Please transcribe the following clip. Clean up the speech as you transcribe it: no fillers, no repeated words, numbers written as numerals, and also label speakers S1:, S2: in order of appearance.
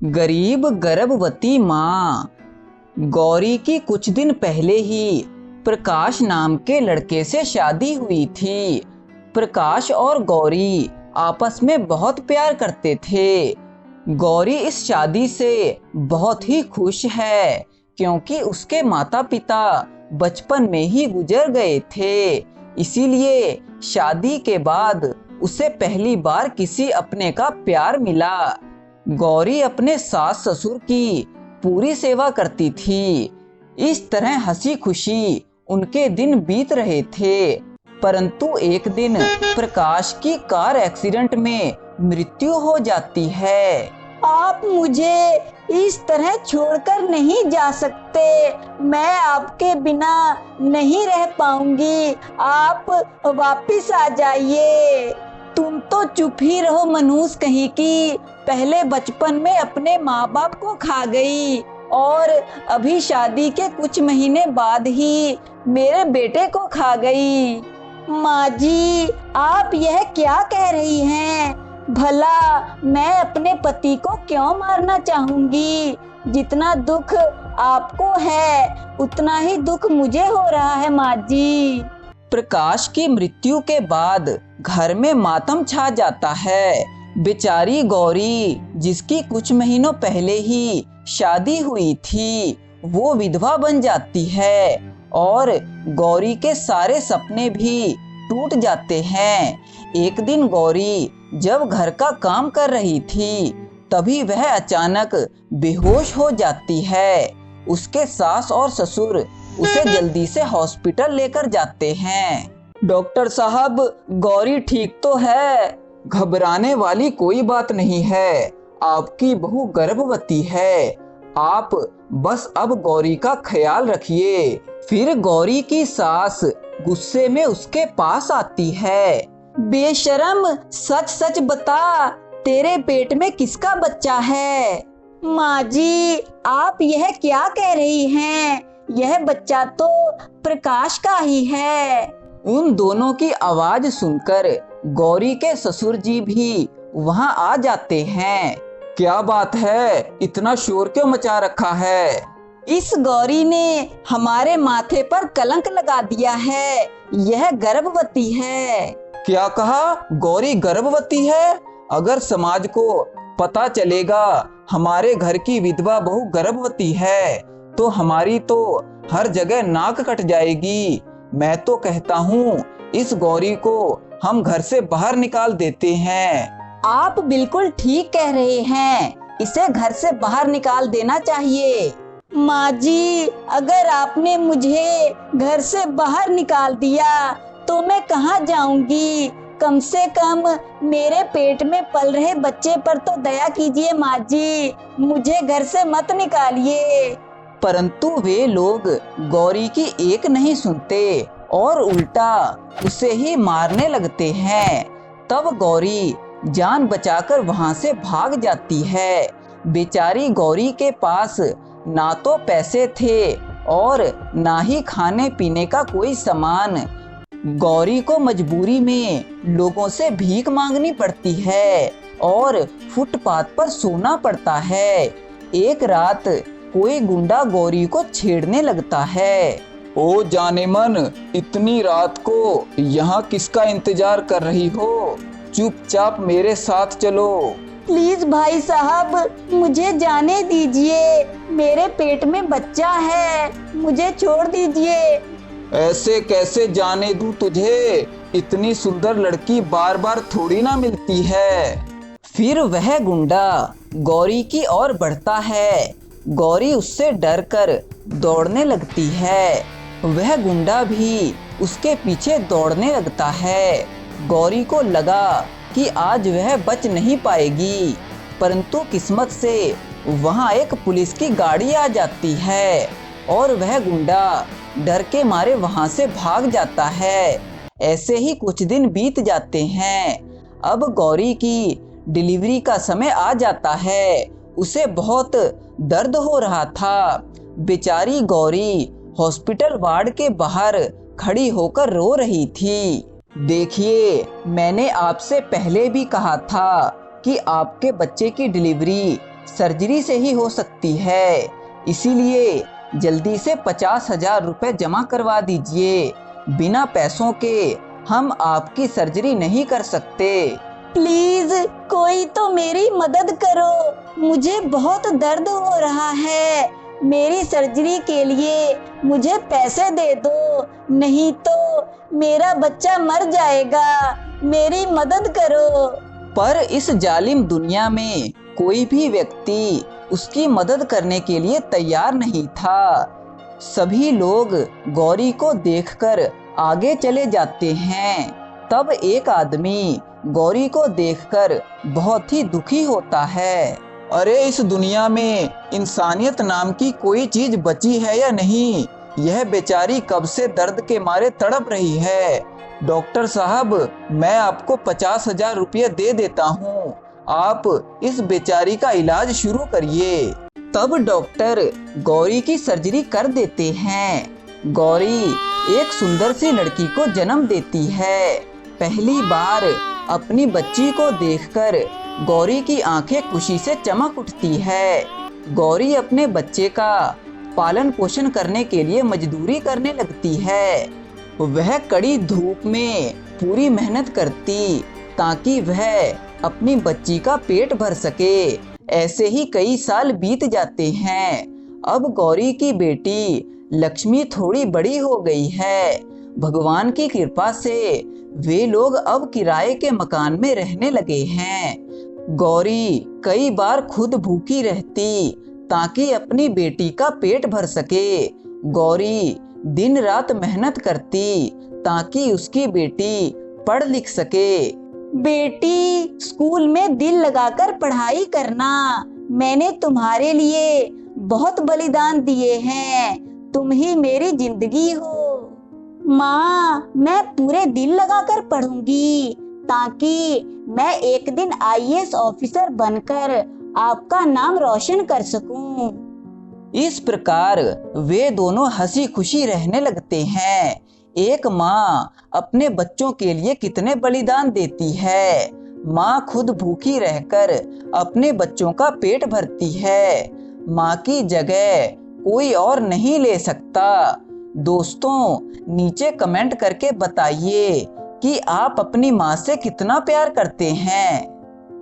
S1: गरीब गर्भवती माँ। गौरी की कुछ दिन पहले ही प्रकाश नाम के लड़के से शादी हुई थी। प्रकाश और गौरी आपस में बहुत प्यार करते थे। गौरी इस शादी से बहुत ही खुश है क्योंकि उसके माता पिता बचपन में ही गुजर गए थे। इसीलिए शादी के बाद उसे पहली बार किसी अपने का प्यार मिला। गौरी अपने सास ससुर की पूरी सेवा करती थी। इस तरह हंसी खुशी उनके दिन बीत रहे थे। परंतु एक दिन प्रकाश की कार एक्सीडेंट में मृत्यु हो जाती है।
S2: आप मुझे इस तरह छोड़कर नहीं जा सकते। मैं आपके बिना नहीं रह पाऊंगी। आप वापिस आ जाइए। तुम तो चुप ही रहो मनहूस कहीं की। पहले बचपन में अपने माँ बाप को खा गई और अभी शादी के कुछ महीने बाद ही मेरे बेटे को खा गई। माँ जी, आप यह क्या कह रही हैं? भला मैं अपने पति को क्यों मारना चाहूंगी? जितना दुख आपको है उतना ही दुख मुझे हो रहा है माँ जी।
S1: प्रकाश की मृत्यु के बाद घर में मातम छा जाता है। बेचारी गौरी, जिसकी कुछ महीनों पहले ही शादी हुई थी, वो विधवा बन जाती है और गौरी के सारे सपने भी टूट जाते हैं। एक दिन गौरी जब घर का काम कर रही थी, तभी वह अचानक बेहोश हो जाती है। उसके सास और ससुर उसे जल्दी से हॉस्पिटल लेकर जाते हैं। डॉक्टर साहब, गौरी ठीक तो है। घबराने वाली कोई बात नहीं है। आपकी बहू गर्भवती है। आप बस अब गौरी का ख्याल रखिए। फिर गौरी की सास गुस्से में उसके पास आती है।
S2: बेशरम, सच सच बता, तेरे पेट में किसका बच्चा है? माँ जी, आप यह क्या कह रही हैं? यह बच्चा तो प्रकाश का ही है।
S1: उन दोनों की आवाज सुनकर गौरी के ससुर जी भी वहां आ जाते हैं। क्या बात है, इतना शोर क्यों मचा रखा है?
S2: इस गौरी ने हमारे माथे पर कलंक लगा दिया है। यह गर्भवती है।
S1: क्या कहा? गौरी गर्भवती है? अगर समाज को पता चलेगा हमारे घर की विधवा बहू गर्भवती है तो हमारी तो हर जगह नाक कट जाएगी। मैं तो कहता हूँ इस गौरी को हम घर से बाहर निकाल देते हैं।
S2: आप बिल्कुल ठीक कह रहे हैं। इसे घर से बाहर निकाल देना चाहिए। माँ जी, अगर आपने मुझे घर से बाहर निकाल दिया तो मैं कहाँ जाऊंगी? कम से कम मेरे पेट में पल रहे बच्चे पर तो दया कीजिए माँ जी। मुझे घर से मत निकालिए।
S1: परंतु वे लोग गौरी की एक नहीं सुनते और उल्टा उसे ही मारने लगते हैं। तब गौरी जान बचाकर वहां से भाग जाती है। बेचारी गौरी के पास ना तो पैसे थे और ना ही खाने पीने का कोई सामान। गौरी को मजबूरी में लोगों से भीख मांगनी पड़ती है और फुटपाथ पर सोना पड़ता है। एक रात कोई गुंडा गौरी को छेड़ने लगता है। ओ जाने मन, इतनी रात को यहाँ किसका इंतजार कर रही हो? चुपचाप मेरे साथ चलो।
S2: प्लीज भाई साहब, मुझे जाने दीजिए। मेरे पेट में बच्चा है। मुझे छोड़ दीजिए।
S1: ऐसे कैसे जाने दूं तुझे? इतनी सुंदर लड़की बार बार थोड़ी ना मिलती है। फिर वह गुंडा गौरी की ओर बढ़ता है। गौरी उससे डरकर दौड़ने लगती है। वह गुंडा भी उसके पीछे दौड़ने लगता है। गौरी को लगा कि आज वह बच नहीं पाएगी, परंतु किस्मत से वहां एक पुलिस की गाड़ी आ जाती है और वह गुंडा डर के मारे वहां से भाग जाता है। ऐसे ही कुछ दिन बीत जाते हैं। अब गौरी की डिलीवरी का समय आ जाता है। उसे बहुत दर्द हो रहा था। बेचारी गौरी हॉस्पिटल वार्ड के बाहर खड़ी होकर रो रही थी। देखिए, मैंने आपसे पहले भी कहा था कि आपके बच्चे की डिलीवरी सर्जरी से ही हो सकती है, इसीलिए जल्दी से 50,000 रुपए जमा करवा दीजिए। बिना पैसों के हम आपकी सर्जरी नहीं कर सकते।
S2: प्लीज कोई तो मेरी मदद करो, मुझे बहुत दर्द हो रहा है। मेरी सर्जरी के लिए मुझे पैसे दे दो, नहीं तो मेरा बच्चा मर जाएगा। मेरी मदद करो।
S1: पर इस जालिम दुनिया में कोई भी व्यक्ति उसकी मदद करने के लिए तैयार नहीं था। सभी लोग गौरी को देखकर आगे चले जाते हैं। तब एक आदमी गौरी को देखकर बहुत ही दुखी होता है। अरे इस दुनिया में इंसानियत नाम की कोई चीज बची है या नहीं? यह बेचारी कब से दर्द के मारे तड़प रही है। डॉक्टर साहब, मैं आपको 50,000 रुपये दे देता हूँ, आप इस बेचारी का इलाज शुरू करिए। तब डॉक्टर गौरी की सर्जरी कर देते हैं। गौरी एक सुंदर सी लड़की को जन्म देती है। पहली बार अपनी बच्ची को देखकर गौरी की आंखें खुशी से चमक उठती है। गौरी अपने बच्चे का पालन पोषण करने के लिए मजदूरी करने लगती है। वह कड़ी धूप में पूरी मेहनत करती ताकि वह अपनी बच्ची का पेट भर सके। ऐसे ही कई साल बीत जाते हैं। अब गौरी की बेटी लक्ष्मी थोड़ी बड़ी हो गई है। भगवान की कृपा से वे लोग अब किराए के मकान में रहने लगे हैं। गौरी कई बार खुद भूखी रहती ताकि अपनी बेटी का पेट भर सके। गौरी दिन रात मेहनत करती ताकि उसकी बेटी पढ़ लिख सके।
S2: बेटी, स्कूल में दिल लगाकर पढ़ाई करना। मैंने तुम्हारे लिए बहुत बलिदान दिए हैं, तुम ही मेरी जिंदगी हो। माँ, मैं पूरे दिल लगाकर पढ़ूंगी ताकि मैं एक दिन IAS ऑफिसर बनकर आपका नाम रोशन कर सकूं।
S1: इस प्रकार वे दोनों हंसी खुशी रहने लगते हैं। एक माँ अपने बच्चों के लिए कितने बलिदान देती है। माँ खुद भूखी रहकर अपने बच्चों का पेट भरती है। माँ की जगह कोई और नहीं ले सकता। दोस्तों, नीचे कमेंट करके बताइए कि आप अपनी माँ से कितना प्यार करते हैं।